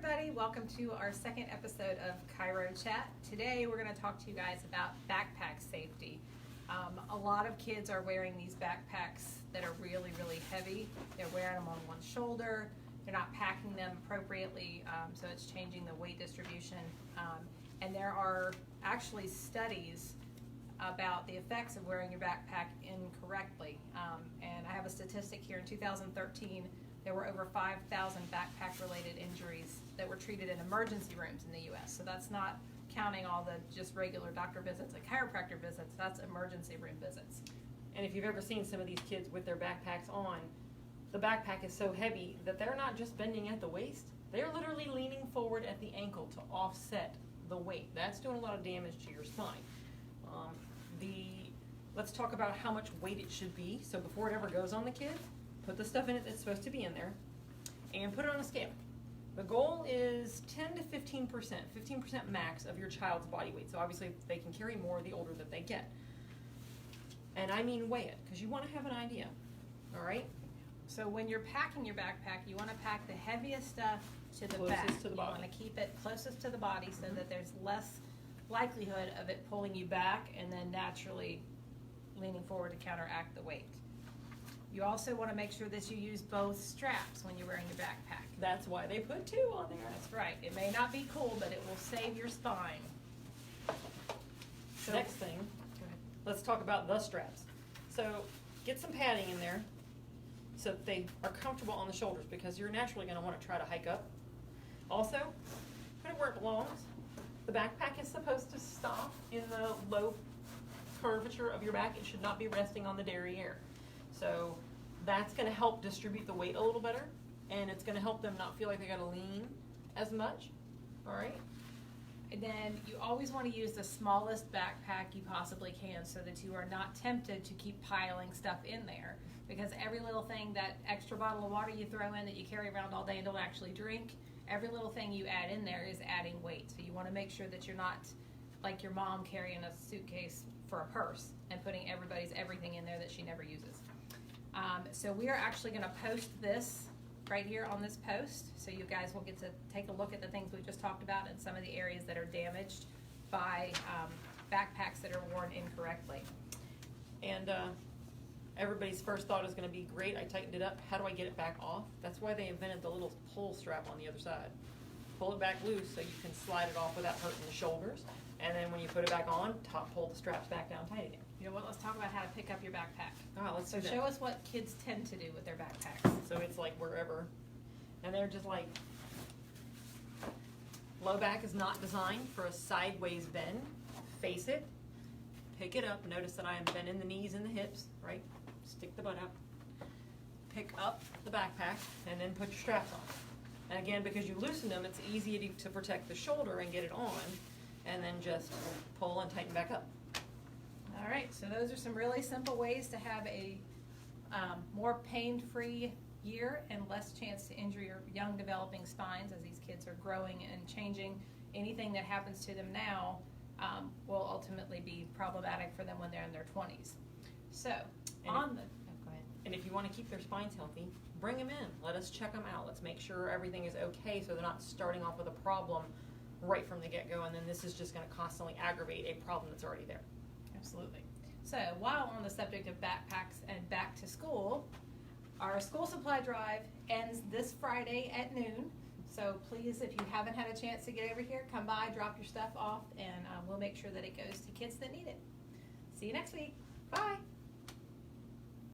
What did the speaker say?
everybody, welcome to our second episode of Chiro Chat. Today we're going to talk to you guys about backpack safety. A lot of kids are wearing these backpacks that are really heavy. They're wearing them on one shoulder, they're not packing them appropriately, so it's changing the weight distribution. And there are actually studies about the effects of wearing your backpack incorrectly. And I have a statistic here. In 2013, there were over 5,000 backpack-related injuries that were treated in emergency rooms in the U.S. So that's not counting all the just regular doctor visits and chiropractor visits. That's emergency room visits. And if you've ever seen some of these kids with their backpacks on, the backpack is so heavy that they're not just bending at the waist. They're literally leaning forward at the ankle to offset the weight. That's doing a lot of damage to your spine. Let's talk about how much weight it should be. So before it ever goes on the kid, put the stuff in it that's supposed to be in there and put it on a scale. The goal is 10 to 15%, 15% max of your child's body weight. So obviously they can carry more the older that they get. And I mean weigh it, because you want to have an idea, all right? So when you're packing your backpack, you want to pack the heaviest stuff to the back. Closest to the body. You want to keep it closest to the body so that there's less likelihood of it pulling you back and then naturally leaning forward to counteract the weight. You also want to make sure that you use both straps when you're wearing your backpack. That's why they put two on there. That's right. It may not be cool, but it will save your spine. So, next thing, let's talk about the straps. So get some padding in there so that they are comfortable on the shoulders, because you're naturally going to want to try to hike up. Also, put it where it belongs. The backpack is supposed to stop in the low curvature of your back. It should not be resting on the derriere. So that's going to help distribute the weight a little better, and it's going to help them not feel like they got to lean as much. All right. And then you always want to use the smallest backpack you possibly can so that you are not tempted to keep piling stuff in there, because every little thing, that extra bottle of water you throw in that you carry around all day and don't actually drink, every little thing you add in there is adding weight. So you want to make sure that you're not like your mom carrying a suitcase for a purse and putting everybody's everything in there that she never uses. So we are actually going to post this right here on this post, so you guys will get to take a look at the things we just talked about and some of the areas that are damaged by backpacks that are worn incorrectly. And everybody's first thought is going to be, great, I tightened it up, how do I get it back off? That's why they invented the little pull strap on the other side. Pull it back loose so you can slide it off without hurting the shoulders, and then when you put it back on, pull the straps back down tight again. You know what, let's talk about how to pick up your backpack. Let's So do that. show us what kids tend to do with their backpacks. So it's like wherever, and they're just like, low back is not designed for a sideways bend. Face it, pick it up. Notice that I am bending the knees and the hips, right? Stick the butt out. Pick up the backpack and then put your straps on. And again, because you loosen them, it's easy to protect the shoulder and get it on, and then just pull and tighten back up. All right, so those are some really simple ways to have a more pain-free year and less chance to injure your young developing spines as these kids are growing and changing. Anything that happens to them now will ultimately be problematic for them when they're in their 20s. So, go ahead. And if you want to keep their spines healthy, bring them in. Let us check them out. Let's make sure everything is okay so they're not starting off with a problem right from the get-go, and then this is just going to constantly aggravate a problem that's already there. Absolutely. So while on the subject of backpacks and back to school, our school supply drive ends this Friday at noon. So please, if you haven't had a chance to get over here, come by, drop your stuff off, and we'll make sure that it goes to kids that need it. See you next week. Bye.